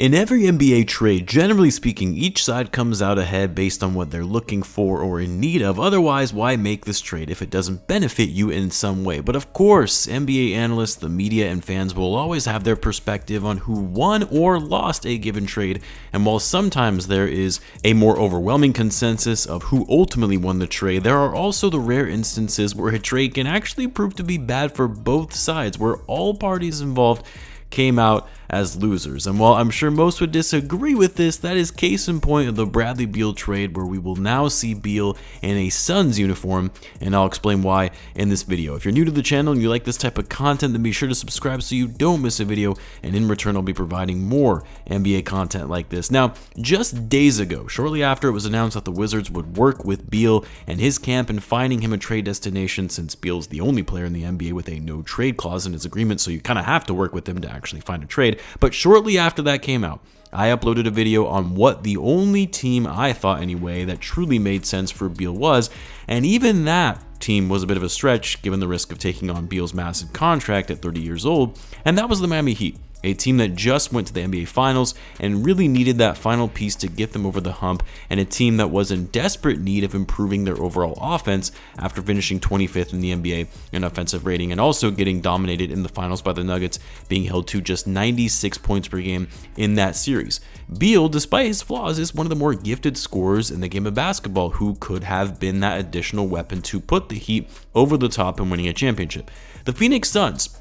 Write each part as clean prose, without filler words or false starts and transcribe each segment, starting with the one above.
In every NBA trade, generally speaking, each side comes out ahead based on what they're looking for or in need of. Otherwise, why make this trade if it doesn't benefit you in some way? But of course, NBA analysts, the media, and fans will always have their perspective on who won or lost a given trade. And while sometimes there is a more overwhelming consensus of who ultimately won the trade, there are also the rare instances where a trade can actually prove to be bad for both sides, where all parties involved came out as losers. And while I'm sure most would disagree with this, that is case in point of the Bradley Beal trade, where we will now see Beal in a Suns uniform, and I'll explain why in this video. If you're new to the channel and you like this type of content, then be sure to subscribe so you don't miss a video, and in return I'll be providing more NBA content like this. Now, just days ago, shortly after it was announced that the Wizards would work with Beal and his camp in finding him a trade destination, since Beal's the only player in the NBA with a no trade clause in his agreement, so you kind of have to work with him to actually find a trade. But shortly after that came out, I uploaded a video on what the only team, I thought anyway, that truly made sense for Beal was, and even that team was a bit of a stretch given the risk of taking on Beal's massive contract at 30 years old, and that was the Miami Heat, a team that just went to the NBA Finals and really needed that final piece to get them over the hump, and a team that was in desperate need of improving their overall offense after finishing 25th in the NBA in offensive rating and also getting dominated in the finals by the Nuggets, being held to just 96 points per game in that series. Beal, despite his flaws, is one of the more gifted scorers in the game of basketball who could have been that additional weapon to put the Heat over the top and winning a championship. The Phoenix Suns,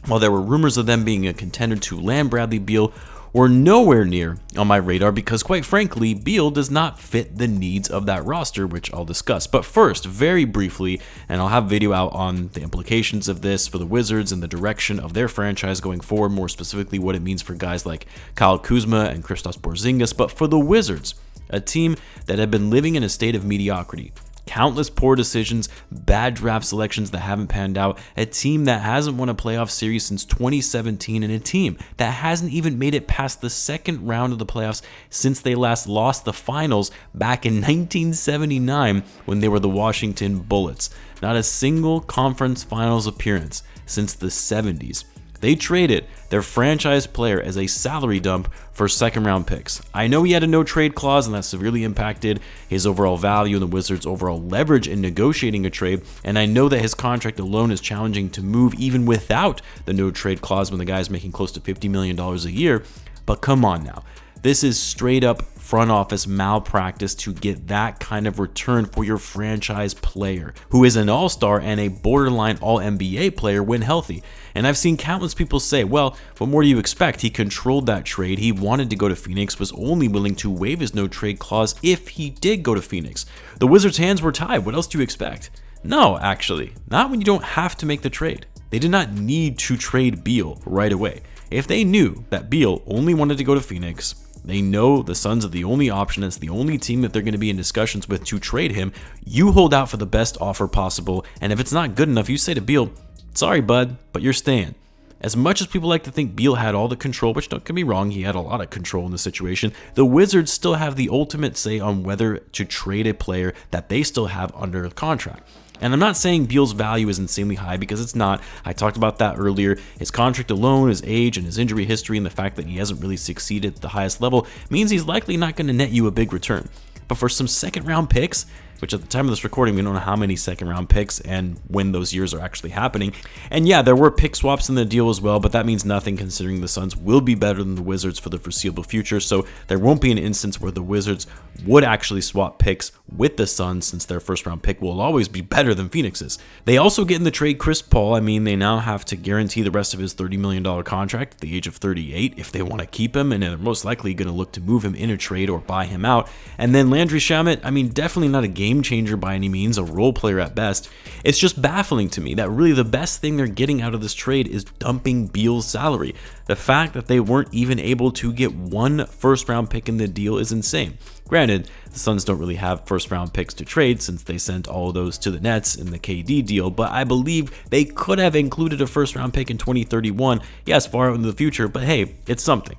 while there were rumors of them being a contender to land Bradley Beal, were nowhere near on my radar because, quite frankly, Beal does not fit the needs of that roster, which I'll discuss. But first, very briefly, and I'll have a video out on the implications of this for the Wizards and the direction of their franchise going forward, more specifically what it means for guys like Kyle Kuzma and Kristaps Porzingis. But for the Wizards, a team that had been living in a state of mediocrity, countless poor decisions, bad draft selections that haven't panned out, a team that hasn't won a playoff series since 2017, and a team that hasn't even made it past the second round of the playoffs since they last lost the finals back in 1979 when they were the Washington Bullets. Not a single conference finals appearance since the 70s. They traded their franchise player as a salary dump for second-round picks. I know he had a no-trade clause, and that severely impacted his overall value and the Wizards' overall leverage in negotiating a trade, and I know that his contract alone is challenging to move even without the no-trade clause when the guy's making close to $50 million a year, but come on now. This is straight-up front office malpractice to get that kind of return for your franchise player, who is an all-star and a borderline all-NBA player when healthy. And I've seen countless people say, well, what more do you expect? He controlled that trade. He wanted to go to Phoenix, was only willing to waive his no-trade clause if he did go to Phoenix. The Wizards' hands were tied. What else do you expect? No, actually, not when you don't have to make the trade. They did not need to trade Beal right away. If they knew that Beal only wanted to go to Phoenix, they know the Suns are the only option. It's the only team that they're going to be in discussions with to trade him. You hold out for the best offer possible, and if it's not good enough, you say to Beal, sorry, bud, but you're staying. As much as people like to think Beal had all the control, which don't get me wrong, he had a lot of control in the situation, the Wizards still have the ultimate say on whether to trade a player that they still have under contract. And I'm not saying Beal's value is insanely high, because it's not. I talked about that earlier. His contract alone, his age, and his injury history, and the fact that he hasn't really succeeded at the highest level means he's likely not going to net you a big return. But for some second-round picks, which at the time of this recording, we don't know how many second-round picks and when those years are actually happening. And yeah, there were pick swaps in the deal as well, but that means nothing considering the Suns will be better than the Wizards for the foreseeable future, so there won't be an instance where the Wizards would actually swap picks with the Suns, since their first-round pick will always be better than Phoenix's. They also get in the trade Chris Paul. I mean, they now have to guarantee the rest of his $30 million contract at the age of 38 if they want to keep him, and they're most likely going to look to move him in a trade or buy him out. And then Landry Shamet, I mean, definitely not a game changer by any means, a role player at best. It's just baffling to me that really the best thing they're getting out of this trade is dumping Beal's salary. The fact that they weren't even able to get one first-round pick in the deal is insane. Granted, the Suns don't really have first-round picks to trade since they sent all of those to the Nets in the KD deal, but I believe they could have included a first-round pick in 2031. Yes, far out into the future, but hey, it's something.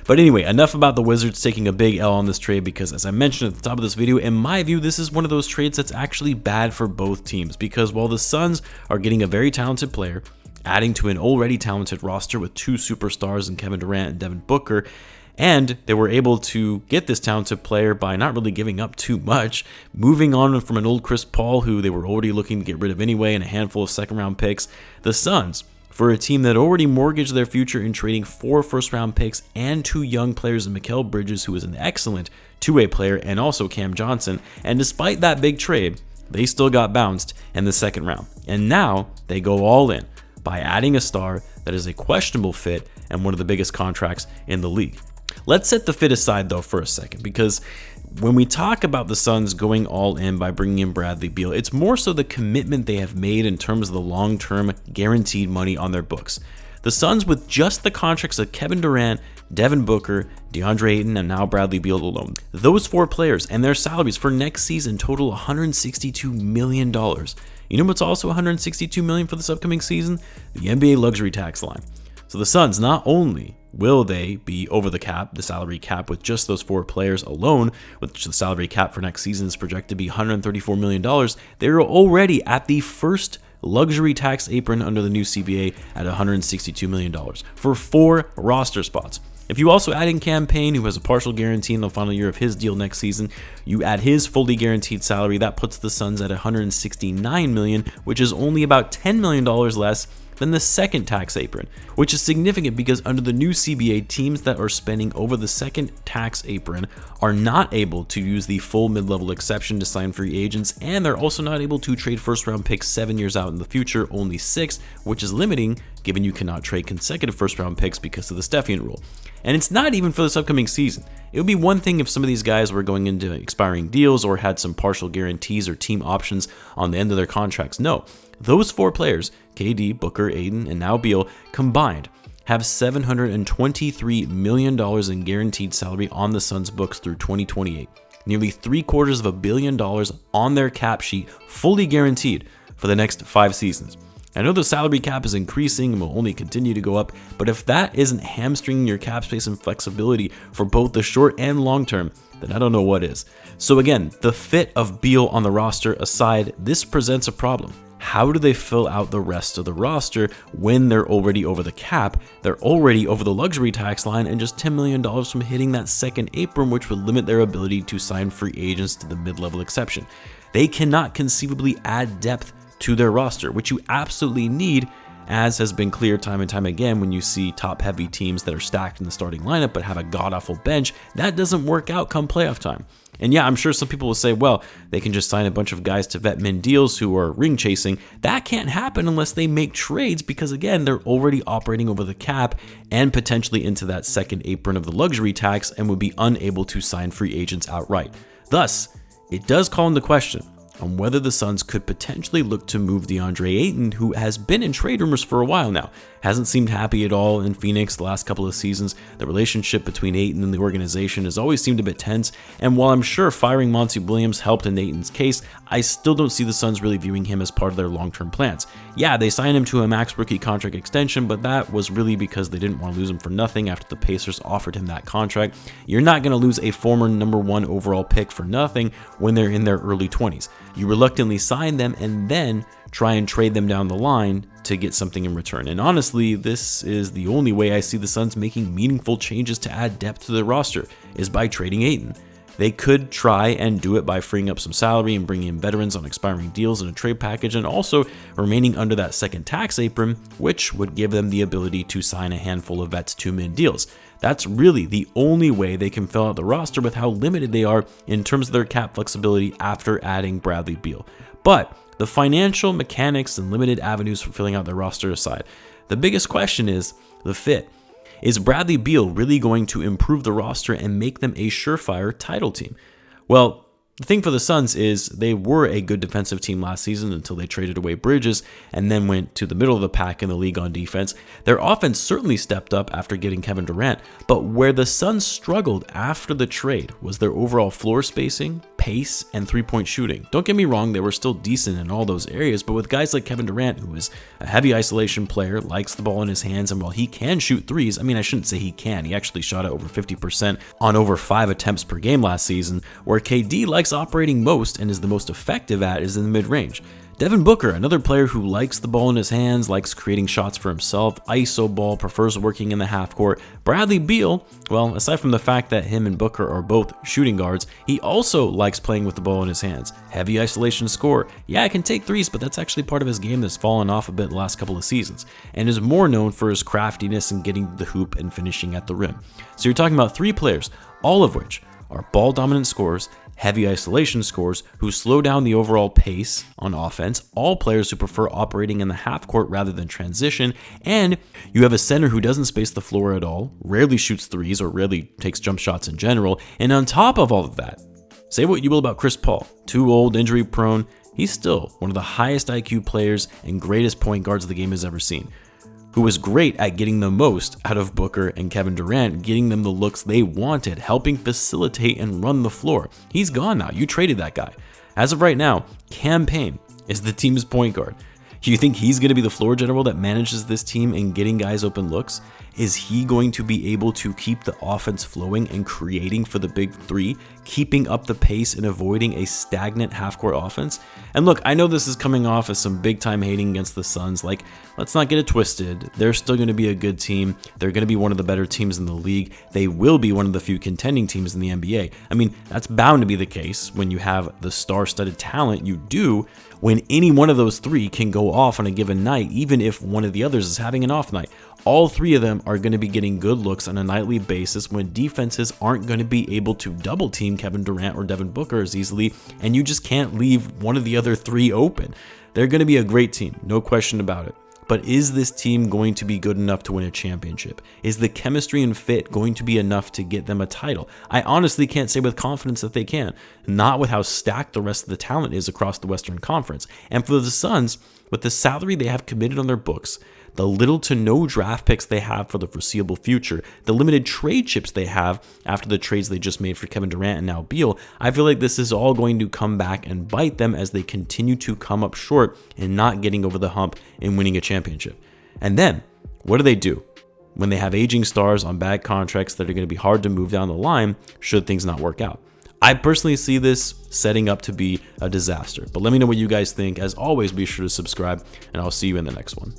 But anyway, enough about the Wizards taking a big L on this trade, because as I mentioned at the top of this video, in my view, this is one of those trades that's actually bad for both teams, because while the Suns are getting a very talented player, adding to an already talented roster with two superstars in Kevin Durant and Devin Booker, And they were able to get this talented player by not really giving up too much, moving on from an old Chris Paul who they were already looking to get rid of anyway, and a handful of second-round picks. The Suns, for a team that already mortgaged their future in trading 4 first-round picks and 2 young players in Mikal Bridges, who is an excellent two-way player, and also Cam Johnson, and despite that big trade, they still got bounced in the second round. And now they go all in by adding a star that is a questionable fit and one of the biggest contracts in the league. Let's set the fit aside though for a second, because when we talk about the Suns going all in by bringing in Bradley Beal, it's more so the commitment they have made in terms of the long-term guaranteed money on their books. The Suns, with just the contracts of Kevin Durant, Devin Booker, DeAndre Ayton, and now Bradley Beal alone, those 4 players and their salaries for next season total $162 million. You know what's also $162 million for this upcoming season? The NBA luxury tax line. So the Suns, not only will they be over the cap, the salary cap, with just those 4 players alone, which the salary cap for next season is projected to be $134 million, they're already at the first luxury tax apron under the new CBA at $162 million for 4 roster spots. If you also add in Cam Payne, who has a partial guarantee in the final year of his deal next season, you add his fully guaranteed salary, that puts the Suns at $169 million, which is only about $10 million less than the second tax apron, which is significant because under the new CBA, teams that are spending over the second tax apron are not able to use the full mid-level exception to sign free agents, and they're also not able to trade first-round picks 7 years out in the future, only 6, which is limiting given you cannot trade consecutive first-round picks because of the Stepien rule. And it's not even for this upcoming season. It would be one thing if some of these guys were going into expiring deals or had some partial guarantees or team options on the end of their contracts. No, those 4 players, KD, Booker, Ayton, and now Beal, combined have $723 million in guaranteed salary on the Suns' books through 2028. Nearly $750 million on their cap sheet, fully guaranteed for the next 5 seasons. I know the salary cap is increasing and will only continue to go up, but if that isn't hamstringing your cap space and flexibility for both the short and long term, then I don't know what is. So again, the fit of Beal on the roster aside, this presents a problem. How do they fill out the rest of the roster when they're already over the cap, they're already over the luxury tax line, and just $10 million from hitting that second apron, which would limit their ability to sign free agents to the mid-level exception? They cannot conceivably add depth to their roster, which you absolutely need, as has been clear time and time again when you see top-heavy teams that are stacked in the starting lineup but have a god-awful bench. That doesn't work out come playoff time. And yeah, I'm sure some people will say, well, they can just sign a bunch of guys to vet min deals who are ring chasing. That can't happen unless they make trades because, again, they're already operating over the cap and potentially into that second apron of the luxury tax and would be unable to sign free agents outright. Thus, it does call into question on whether the Suns could potentially look to move DeAndre Ayton, who has been in trade rumors for a while now. Hasn't seemed happy at all in Phoenix the last couple of seasons. The relationship between Ayton and the organization has always seemed a bit tense, and while I'm sure firing Monty Williams helped in Ayton's case, I still don't see the Suns really viewing him as part of their long-term plans. Yeah, they signed him to a max rookie contract extension, but that was really because they didn't want to lose him for nothing after the Pacers offered him that contract. You're not going to lose a former number 1 overall pick for nothing when they're in their early 20s. You reluctantly sign them and then try and trade them down the line to get something in return. And honestly, this is the only way I see the Suns making meaningful changes to add depth to their roster, is by trading Ayton. They could try and do it by freeing up some salary and bringing in veterans on expiring deals in a trade package, and also remaining under that second tax apron, which would give them the ability to sign a handful of vets to mid deals. That's really the only way they can fill out the roster with how limited they are in terms of their cap flexibility after adding Bradley Beal. But the financial mechanics and limited avenues for filling out their roster aside, the biggest question is the fit. Is Bradley Beal really going to improve the roster and make them a surefire title team? Well, the thing for the Suns is they were a good defensive team last season until they traded away Bridges and then went to the middle of the pack in the league on defense. Their offense certainly stepped up after getting Kevin Durant, but where the Suns struggled after the trade was their overall floor spacing, pace, and three-point shooting. Don't get me wrong, they were still decent in all those areas, but with guys like Kevin Durant, who is a heavy isolation player, likes the ball in his hands, and while he can shoot threes, I mean, I shouldn't say he can, he actually shot at over 50% on over 5 attempts per game last season, where KD likes operating most and is the most effective at is in the mid-range. Devin Booker, another player who likes the ball in his hands, likes creating shots for himself, ISO ball, prefers working in the half court. Bradley Beal, well, aside from the fact that him and Booker are both shooting guards, he also likes playing with the ball in his hands. Heavy isolation scorer. Yeah, can take threes, but that's actually part of his game that's fallen off a bit the last couple of seasons, and is more known for his craftiness and getting to the hoop and finishing at the rim. So you're talking about 3 players, all of which are ball dominant scorers, heavy isolation scorers who slow down the overall pace on offense, all players who prefer operating in the half court rather than transition, and you have a center who doesn't space the floor at all, rarely shoots threes or rarely takes jump shots in general, and on top of all of that, say what you will about Chris Paul, too old, injury prone, he's still one of the highest IQ players and greatest point guards the game has ever seen, who was great at getting the most out of Booker and Kevin Durant, getting them the looks they wanted, helping facilitate and run the floor. He's gone now. You traded that guy. As of right now, Cam Payne is the team's point guard. Do you think he's going to be the floor general that manages this team and getting guys open looks? Is he going to be able to keep the offense flowing and creating for the big 3, keeping up the pace and avoiding a stagnant half-court offense? And look, I know this is coming off as some big-time hating against the Suns. Like, let's not get it twisted. They're still going to be a good team. They're going to be one of the better teams in the league. They will be one of the few contending teams in the NBA. I mean, that's bound to be the case when you have the star-studded talent you do, when any one of those 3 can go off on a given night, even if one of the others is having an off night. All 3 of them are going to be getting good looks on a nightly basis when defenses aren't going to be able to double team Kevin Durant or Devin Booker as easily, and you just can't leave one of the other 3 open. They're going to be a great team, no question about it. But is this team going to be good enough to win a championship? Is the chemistry and fit going to be enough to get them a title? I honestly can't say with confidence that they can, not with how stacked the rest of the talent is across the Western Conference. And for the Suns, with the salary they have committed on their books, the little to no draft picks they have for the foreseeable future, the limited trade chips they have after the trades they just made for Kevin Durant and now Beal, I feel like this is all going to come back and bite them as they continue to come up short and not getting over the hump and winning a championship. And then, what do? When they have aging stars on bad contracts that are going to be hard to move down the line should things not work out. I personally see this setting up to be a disaster. But let me know what you guys think. As always, be sure to subscribe, and I'll see you in the next one.